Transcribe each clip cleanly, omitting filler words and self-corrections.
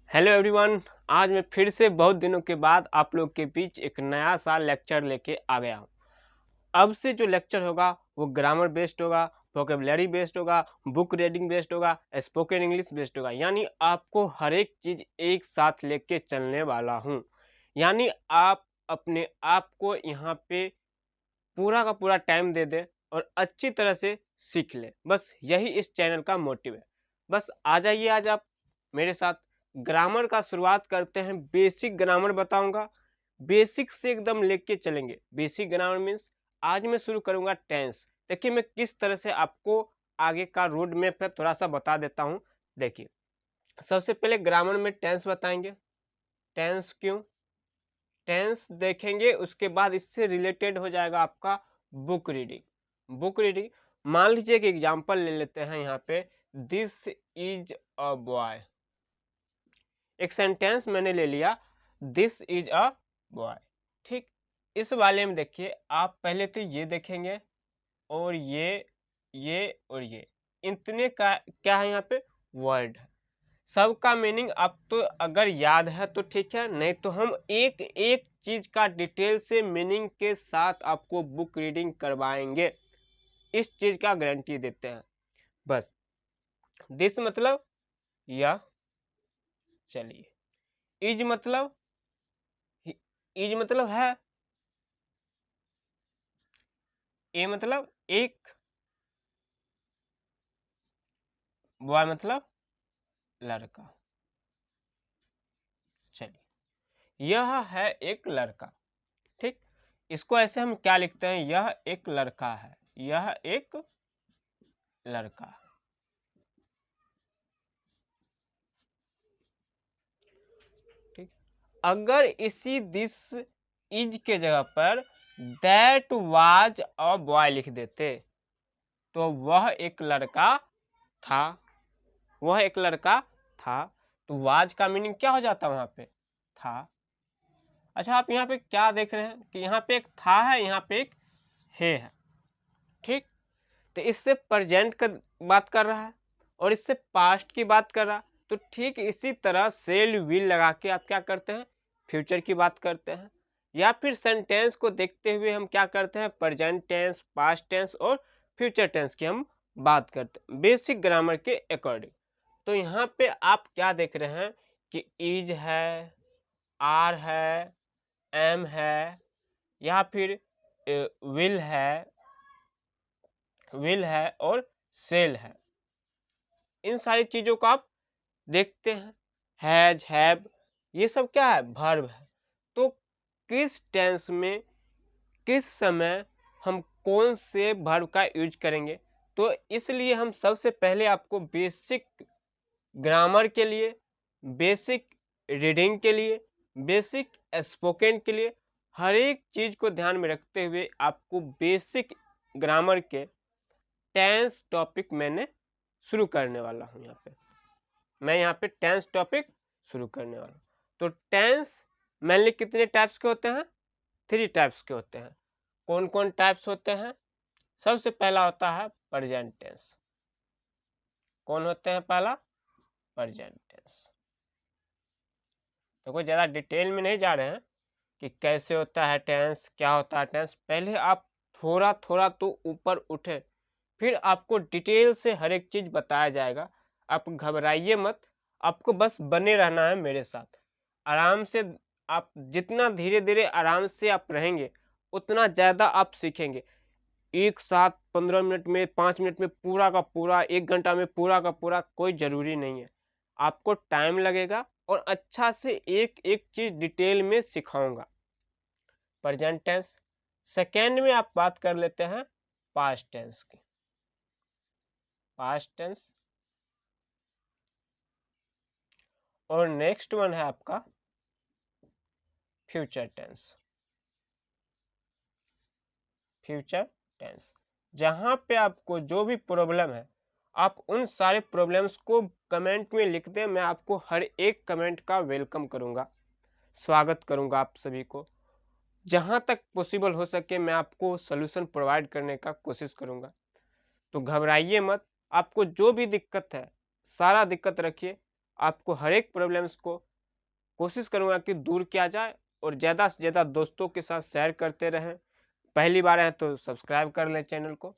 Hello everyone. आज मैं फिर से बहुत दिनों के बाद आप लोग के बीच एक नया सा लेक्चर लेके आ गया हूँ। अब से जो लेक्चर होगा वो ग्रामर बेस्ड होगा, वोकेबलरी बेस्ड होगा, बुक रीडिंग बेस्ड होगा, स्पोकन इंग्लिश बेस्ड होगा। यानी आपको हर एक चीज़ एक साथ लेके चलने वाला हूँ। यानी आप अपने आप को यहाँ पे पूरा का पूरा टाइम दे दे और अच्छी तरह से सीख ले। बस यही इस चैनल का मोटिव है। बस आ जाइए आज आप मेरे साथ। ग्रामर का शुरुआत करते हैं। बेसिक ग्रामर बताऊंगा, बेसिक से एकदम लेके चलेंगे। बेसिक ग्रामर मीन्स आज मैं शुरू करूंगा टेंस। देखिए मैं किस तरह से आपको आगे का रोड मैप है थोड़ा सा बता देता हूँ। देखिए सबसे पहले ग्रामर में टेंस बताएंगे। टेंस क्यों, टेंस देखेंगे, उसके बाद इससे रिलेटेड हो जाएगा आपका बुक रीडिंग। बुक रीडिंग मान लीजिए एक एग्जांपल ले लेते हैं यहाँ पे, दिस इज अ बॉय। एक सेंटेंस मैंने ले लिया, दिस इज अ बॉय। ठीक, इस वाले में देखिए आप पहले तो ये देखेंगे और ये और ये इतने का क्या है यहाँ पे वर्ड है। सबका मीनिंग आप तो अगर याद है तो ठीक है, नहीं तो हम एक एक चीज का डिटेल से मीनिंग के साथ आपको बुक रीडिंग करवाएंगे। इस चीज का गारंटी देते हैं। बस दिस मतलब यह, चलिए इज मतलब है, ए मतलब एक, बॉय मतलब लड़का। चलिए यह है एक लड़का। ठीक, इसको ऐसे हम क्या लिखते हैं, यह एक लड़का है, यह एक लड़का। ठीक, अगर इसी दिस इज के जगह पर दैट वाज अ बॉय लिख देते तो वह एक लड़का था, वह एक लड़का था, तो वाज का मीनिंग क्या हो जाता वहां पे, था। अच्छा आप यहाँ पे क्या देख रहे हैं कि यहाँ पे एक था है, यहाँ पे एक है। ठीक, तो इससे प्रेजेंट का बात कर रहा है और इससे पास्ट की बात कर रहा है। तो ठीक इसी तरह सेल विल लगा के आप क्या करते हैं, फ्यूचर की बात करते हैं। या फिर सेंटेंस को देखते हुए हम क्या करते हैं, प्रेजेंट टेंस, पास्ट टेंस और फ्यूचर टेंस की हम बात करते हैं बेसिक ग्रामर के अकॉर्डिंग। तो यहाँ पे आप क्या देख रहे हैं कि इज है, आर है, एम है, या फिर विल है और सेल है। इन सारी चीजों को आप देखते हैं। हैज, हैव, ये सब क्या है, वर्ब है। तो किस टेंस में किस समय हम कौन से वर्ब का यूज करेंगे, तो इसलिए हम सबसे पहले आपको बेसिक ग्रामर के लिए, बेसिक रीडिंग के लिए, बेसिक स्पोकन के लिए हर एक चीज को ध्यान में रखते हुए आपको बेसिक ग्रामर के टेंस टॉपिक मैंने शुरू करने वाला हूं। मैं यहाँ पे टेंस टॉपिक शुरू करने वाला हूँ। तो टेंस मेनली कितने टाइप्स के होते हैं, 3 टाइप्स के होते हैं। कौन कौन टाइप्स होते हैं, सबसे पहला होता है प्रेजेंट टेंस। कौन होते हैं, पहला प्रेजेंट टेंस। तो कोई ज़्यादा डिटेल में नहीं जा रहे हैं कि कैसे होता है टेंस, क्या होता है टेंस। पहले आप थोड़ा थोड़ा तो ऊपर उठे, फिर आपको डिटेल से हर एक चीज़ बताया जाएगा। आप घबराइए मत, आपको बस बने रहना है मेरे साथ। आराम से आप जितना धीरे धीरे आराम से आप रहेंगे उतना ज़्यादा आप सीखेंगे। एक साथ 15 मिनट में, 5 मिनट में पूरा का पूरा, 1 घंटा में पूरा का पूरा कोई ज़रूरी नहीं है। आपको टाइम लगेगा और अच्छा से एक एक चीज़ डिटेल में सिखाऊंगा। Present tense. सेकेंड में आप बात कर लेते हैं पास्ट टेंस की। पास्ट टेंस और नेक्स्ट वन है आपका फ्यूचर टेंस। फ्यूचर टेंस जहां पे आपको जो भी प्रॉब्लम है आप उन सारे प्रॉब्लम्स को कमेंट में लिख दें। मैं आपको हर एक कमेंट का वेलकम करूंगा, स्वागत करूंगा आप सभी को। जहां तक पॉसिबल हो सके मैं आपको सलूशन प्रोवाइड करने का कोशिश करूंगा। तो घबराइए मत, आपको जो भी दिक्कत है सारा दिक्कत रखिए, आपको हर एक प्रॉब्लम्स को कोशिश करूँगा कि दूर किया जाए और ज़्यादा से ज़्यादा दोस्तों के साथ शेयर करते रहें। पहली बार आए तो सब्सक्राइब कर लें चैनल को,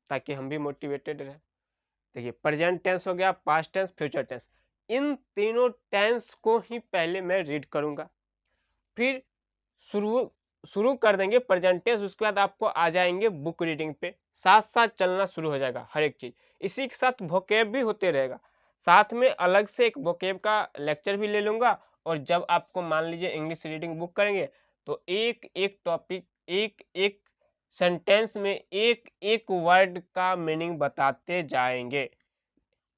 ताकि हम भी मोटिवेटेड रहें। देखिए प्रेजेंट टेंस हो गया, पास्ट टेंस, फ्यूचर टेंस। इन तीनों टेंस को ही पहले मैं रीड करूँगा, फिर शुरू शुरू कर देंगे प्रेजेंट टेंस, उसके बाद आपको आ जाएँगे बुक रीडिंग पे, साथ-साथ चलना शुरू हो जाएगा हर एक चीज़। इसी के साथ वोकैब भी होते रहेगा, साथ में अलग से एक वोकैब का लेक्चर भी ले लूँगा। और जब आपको मान लीजिए इंग्लिश रीडिंग बुक करेंगे, तो एक-एक टॉपिक, एक-एक सेंटेंस में एक-एक वर्ड का मीनिंग बताते जाएँगे।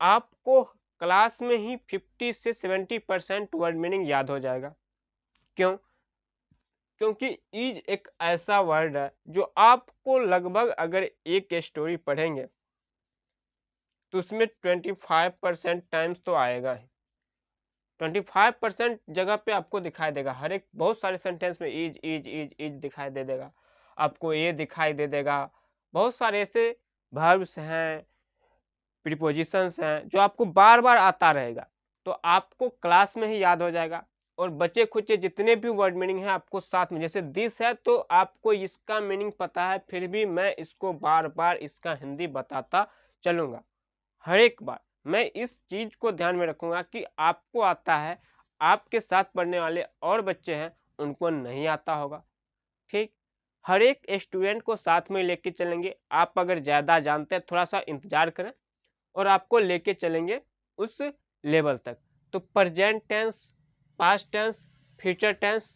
आपको क्लास में ही 50 से 70% वर्ड मीनिंग याद हो जाएगा। क्यों? क्योंकि इज एक ऐसा वर्ड है जो आपको लगभग अगर एक स्टोरी पढ़ेंगे तो उसमें 25% टाइम्स तो आएगा ही। 25% जगह पे आपको दिखाई देगा, हर एक बहुत सारे सेंटेंस में इज दिखाई दे देगा, आपको ये दिखाई दे देगा। बहुत सारे ऐसे वर्ब्स हैं, प्रीपोजिशंस हैं जो आपको बार बार आता रहेगा, तो आपको क्लास में ही याद हो जाएगा। और बचे खुचे जितने भी वर्ड मीनिंग है आपको साथ में, जैसे दिस है तो आपको इसका मीनिंग पता है, फिर भी मैं इसको बार बार इसका हिंदी बताता चलूँगा। हर एक बार मैं इस चीज़ को ध्यान में रखूँगा कि आपको आता है, आपके साथ पढ़ने वाले और बच्चे हैं उनको नहीं आता होगा, ठीक? हर एक स्टूडेंट को साथ में लेके चलेंगे। आप अगर ज़्यादा जानते हैं थोड़ा-सा इंतज़ार करें और आपको लेके चलेंगे उस लेवल तक। तो present tense, past tense, future tense,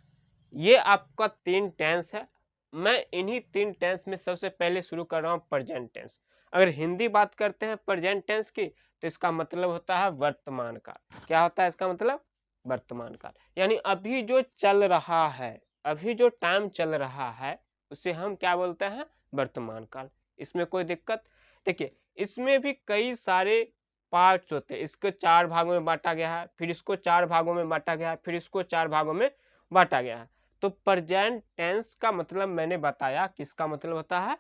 ये आपका 3 टेंस है। मैं इन्हीं 3 टेंस में सबसे पहले शुरू कर रहा हूँ प्रेजेंट टेंस। अगर हिंदी बात करते हैं प्रेजेंट टेंस की, तो इसका मतलब होता है वर्तमान काल। क्या होता है इसका मतलब? वर्तमान काल। यानी अभी जो चल रहा है, अभी जो टाइम चल रहा है, उसे हम क्या बोलते हैं? वर्तमान काल। इसमें कोई दिक्कत? देखिए, इसमें भी कई सारे पार्ट्स होते हैं। इसको 4 भागों में बाँटा गया है, फिर इसको 4 भागों में बाँटा गया है, फिर इसको 4 भागों में बाँटा गया है। तो प्रेजेंट टेंस का मतलब मैंने बताया कि इसका मतलब होता है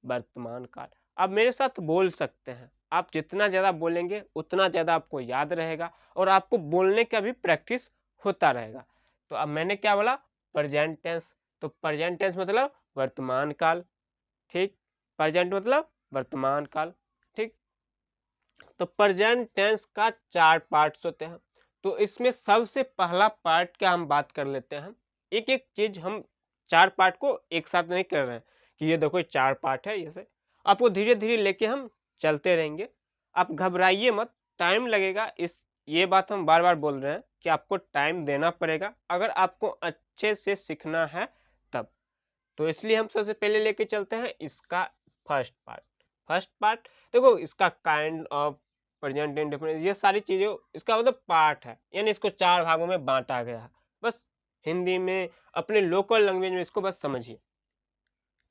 वर्तमान काल। आप मेरे साथ बोल सकते हैं। आप जितना ज़्यादा बोलेंगे उतना ज़्यादा आपको याद रहेगा और आपको बोलने का भी प्रैक्टिस होता रहेगा। तो अब मैंने क्या बोला? Present tense. तो प्रेजेंट टेंस मतलब वर्तमान काल, ठीक? प्रेजेंट मतलब वर्तमान काल, ठीक? तो प्रेजेंट टेंस का 4 पार्ट्स होते हैं। तो इसमें सबसे पहला पार्ट क्या हम बात कर लेते हैं। एक-एक चीज़ हम 4 पार्ट को एक साथ नहीं कर रहे हैं कि ये देखो 4 पार्ट है ऐसे। आपको धीरे-धीरे लेके हम चलते रहेंगे। आप घबराइए मत, टाइम लगेगा। ये बात हम बार-बार बोल रहे हैं कि आपको टाइम देना पड़ेगा अगर आपको अच्छे से सीखना है तब। तो इसलिए हम सबसे पहले लेके चलते हैं इसका फर्स्ट पार्ट। फर्स्ट पार्ट देखो, इसका काइंड ऑफ, प्रेजेंट इंडेफिनिट, ये सारी चीज़ें इसका मतलब पार्ट है, यानी इसको 4 भागों में बाँटा गया है। बस हिंदी में अपने लोकल लैंग्वेज में इसको बस समझिए।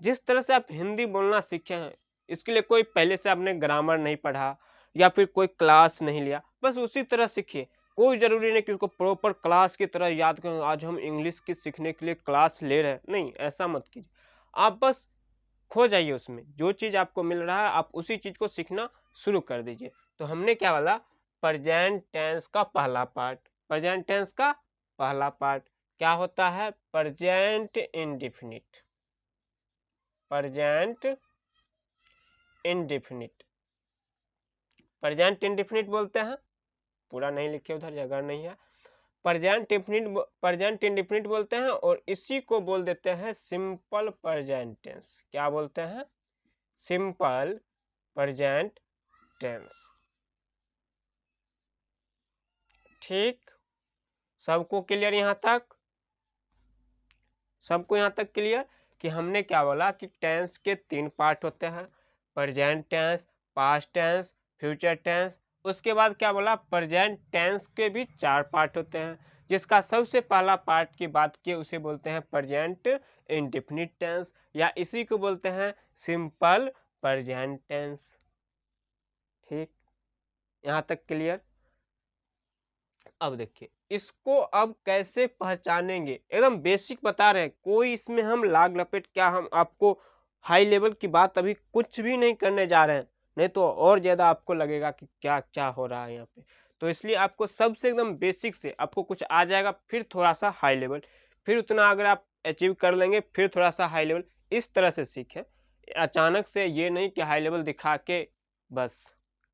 जिस तरह से आप हिंदी बोलना सीखे हैं, इसके लिए कोई पहले से आपने ग्रामर नहीं पढ़ा या फिर कोई क्लास नहीं लिया, बस उसी तरह सीखिए। कोई ज़रूरी नहीं कि उसको प्रॉपर क्लास की तरह याद करें, आज हम इंग्लिश की सीखने के लिए क्लास ले रहे हैं, नहीं, ऐसा मत कीजिए। आप बस खो जाइए उसमें, जो चीज़ आपको मिल रहा है आप उसी चीज़ को सीखना शुरू कर दीजिए। तो हमने क्या बोला? प्रेजेंट टेंस का पहला पार्ट। प्रेजेंट टेंस का पहला पार्ट क्या होता है? Present indefinite. Present indefinite, present indefinite बोलते हैं। पूरा नहीं लिखे उधर, जगह नहीं है। प्रेजेंट इंडेफिनिट बोलते हैं और इसी को बोल देते हैं सिंपल प्रेजेंट टेंस। क्या बोलते हैं? सिंपल प्रेजेंट टेंस, ठीक? सबको क्लियर यहाँ तक? सबको यहाँ तक क्लियर कि हमने क्या बोला कि टेंस के 3 पार्ट होते हैं, present tense, past tense, future tense. उसके बाद क्या बोला? प्रेजेंट टेंस के भी 4 पार्ट होते हैं, जिसका सबसे पहला पार्ट की बात की उसे बोलते हैं प्रेजेंट इंडेफिनिट टेंस, या इसी को बोलते हैं सिंपल प्रेजेंट टेंस, ठीक? यहाँ तक क्लियर? अब देखिए इसको अब कैसे पहचानेंगे, एकदम बेसिक बता रहे हैं, कोई इसमें हम लाग लपेट, क्या हम आपको हाई लेवल की बात अभी कुछ भी नहीं करने जा रहे हैं, नहीं तो और ज्यादा आपको लगेगा कि क्या क्या हो रहा है यहाँ पे। तो इसलिए आपको सबसे एकदम बेसिक से आपको कुछ आ जाएगा, फिर थोड़ा-सा हाई लेवल, फिर उतना अगर आप अचीव कर लेंगे, फिर थोड़ा-सा हाई लेवल, इस तरह से सीखें। अचानक से ये नहीं कि हाई लेवल दिखा के बस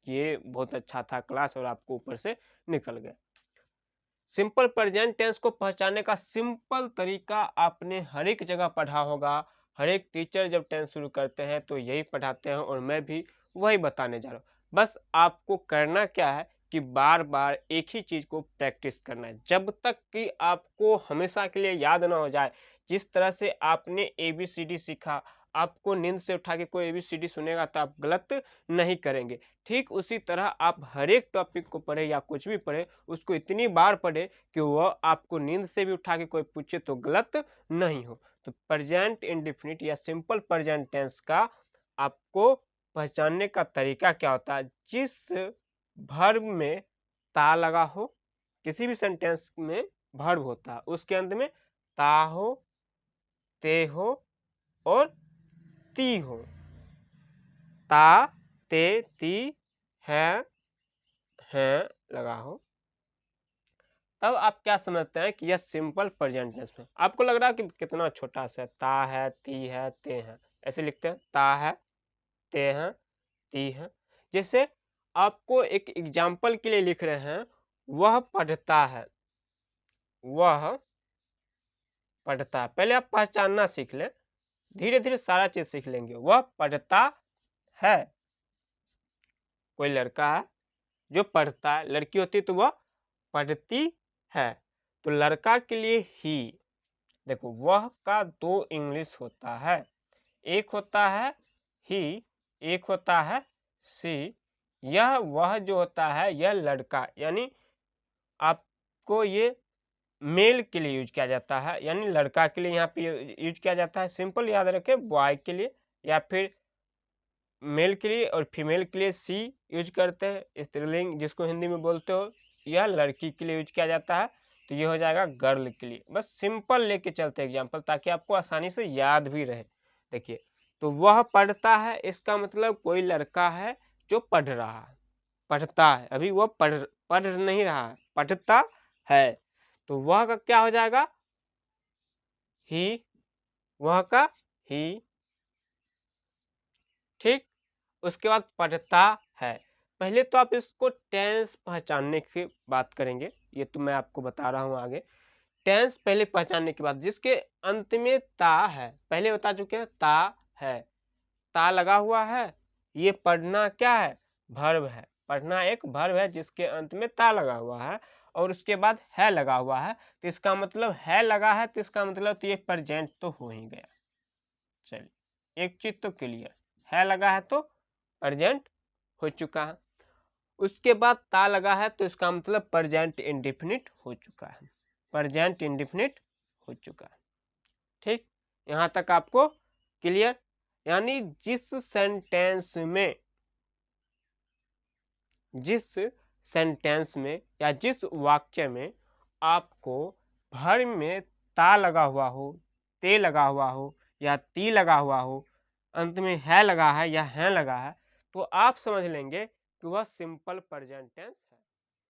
ये बहुत अच्छा था क्लास और आपको ऊपर से निकल गए। सिंपल प्रेजेंट टेंस को पहचानने का सिंपल तरीका आपने हर एक जगह पढ़ा होगा। हर एक टीचर जब टेंस शुरू करते हैं तो यही पढ़ाते हैं और मैं भी वही बताने जा रहा हूँ। बस आपको करना क्या है कि बार बार एक ही चीज को प्रैक्टिस करना है, जब तक कि आपको हमेशा के लिए याद ना हो जाए। जिस तरह से आपने ABCD सीखा, आपको नींद से उठा के कोई ABCD सुनेगा तो आप गलत नहीं करेंगे। ठीक उसी तरह आप हर एक टॉपिक को पढ़े या कुछ भी पढ़े, उसको इतनी बार पढ़े कि वह आपको नींद से भी उठा के कोई पूछे तो गलत नहीं हो। तो प्रेजेंट इंडेफिनिट या सिंपल प्रेजेंट टेंस का आपको पहचानने का तरीका क्या होता है? जिस वर्ब में ता लगा हो, किसी भी सेंटेंस में वर्ब होता है, उसके अंत में ता हो, ते हो और ती हो। ता, ते, ती, है लगा हो, तब आप क्या समझते हैं कि यह सिंपल प्रेजेंट टेंस में। आपको लग रहा है कि कितना छोटा सा ता है, ती है, ते है, ऐसे लिखते हैं ता है, ते हैं, ती हैं। जैसे आपको एक एग्जाम्पल के लिए लिख रहे हैं, वह पढ़ता है, वह पढ़ता है। पहले आप पहचानना सीख लें, धीरे धीरे सारा चीज सीख लेंगे। वह पढ़ता है, कोई लड़का है जो पढ़ता है, लड़की होती है तो वह पढ़ती है। तो लड़का के लिए ही, देखो वह का दो इंग्लिश होता है, एक होता है ही, एक होता है सी। यह वह जो होता है यह लड़का, यानी आपको ये मेल के लिए यूज किया जाता है, यानी लड़का के लिए यहाँ पे यूज किया जाता है। सिंपल याद रखें, बॉय के लिए या फिर मेल के लिए और फीमेल के लिए सी यूज करते हैं। स्त्रीलिंग जिसको हिंदी में बोलते हो, यह लड़की के लिए यूज किया जाता है, तो ये हो जाएगा गर्ल के लिए। बस सिंपल लेके चलते एग्जाम्पल, ताकि आपको आसानी से याद भी रहे। देखिए, तो वह पढ़ता है, इसका मतलब कोई लड़का है जो पढ़ रहा है, पढ़ता है, अभी वह पढ़ नहीं रहा है, पढ़ता है। तो वह का क्या हो जाएगा? ही, वह का ही। ठीक, उसके बाद पढ़ता है। पहले तो आप इसको टेंस पहचानने की बात करेंगे, ये तो मैं आपको बता रहा हूँ आगे। टेंस पहले पहचानने के बाद, जिसके अंत में ता है, पहले बता चुके हैं ता है, ता लगा हुआ है, ये पढ़ना क्या है? वर्ब है। पढ़ना एक वर्ब है जिसके अंत में ता लगा हुआ है और उसके बाद है लगा हुआ है, तो इसका मतलब है लगा है, तो इसका मतलब तो ये प्रेजेंट तो हो ही गया। चलिए, एक चीज तो क्लियर है, लगा है तो प्रेजेंट हो चुका है। उसके बाद ता लगा है तो इसका मतलब प्रेजेंट इंडेफिनिट हो चुका है, प्रेजेंट इंडेफिनिट हो चुका है। ठीक, यहां तक आपको क्लियर? यानी जिस सेंटेंस में या जिस वाक्य में आपको भर में ता लगा हुआ हो, ते लगा हुआ हो या ती लगा हुआ हो, अंत में है लगा है या है लगा है, तो आप समझ लेंगे कि वह सिंपल प्रेजेंट टेंस